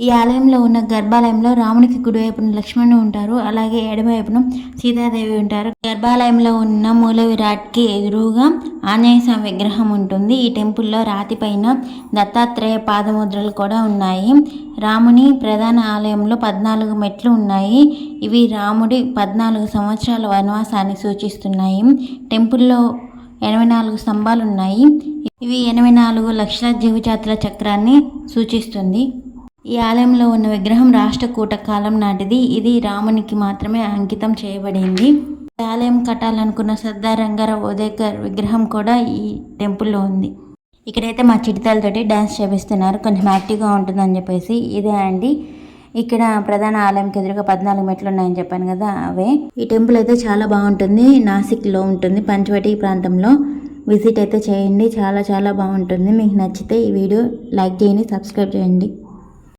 ఈ ఆలయంలో ఉన్న గర్భాలయంలో రామునికి కుడివైపున లక్ష్మణుడు ఉంటారు, అలాగే ఎడమవైపున సీతాదేవి ఉంటారు. గర్భాలయంలో ఉన్న మూల విరాట్కి ఎదురుగా ఆంజనేయ స్వామి విగ్రహం ఉంటుంది. ఈ టెంపుల్లో రాతి పైన దత్తాత్రేయ పాదముద్రలు కూడా ఉన్నాయి. రాముని ప్రధాన ఆలయంలో 14 మెట్లు ఉన్నాయి. ఇవి రాముడి 14 సంవత్సరాల వనవాసాన్ని సూచిస్తున్నాయి. టెంపుల్లో 84 స్తంభాలు ఉన్నాయి. ఇవి 84 లక్షల జీవజాతుల చక్రాన్ని సూచిస్తుంది. ఈ ఆలయంలో ఉన్న విగ్రహం రాష్ట్రకూట కాలం నాటిది. ఇది రామునికి మాత్రమే అంకితం చేయబడింది. ఈ ఆలయం కట్టాలనుకున్న సర్దార్ రంగారావు ఓదేకర్ విగ్రహం కూడా ఈ టెంపుల్లో ఉంది. ఇక్కడైతే మా చిటితలతోటి డ్యాన్స్ చేపిస్తున్నారు, కొంచెం యాక్టివ్గా ఉంటుందని చెప్పేసి. ఇదే అండి ఇక్కడ ప్రధాన ఆలయంకి ఎదురుగా 14 మెట్లు ఉన్నాయని చెప్పాను కదా, అవే. ఈ టెంపుల్ అయితే చాలా బాగుంటుంది. నాసిక్లో ఉంటుంది, పంచవటి ప్రాంతంలో. విజిట్ అయితే చేయండి, చాలా చాలా బాగుంటుంది. మీకు నచ్చితే ఈ వీడియో లైక్ చేయండి, సబ్స్క్రైబ్ చేయండి.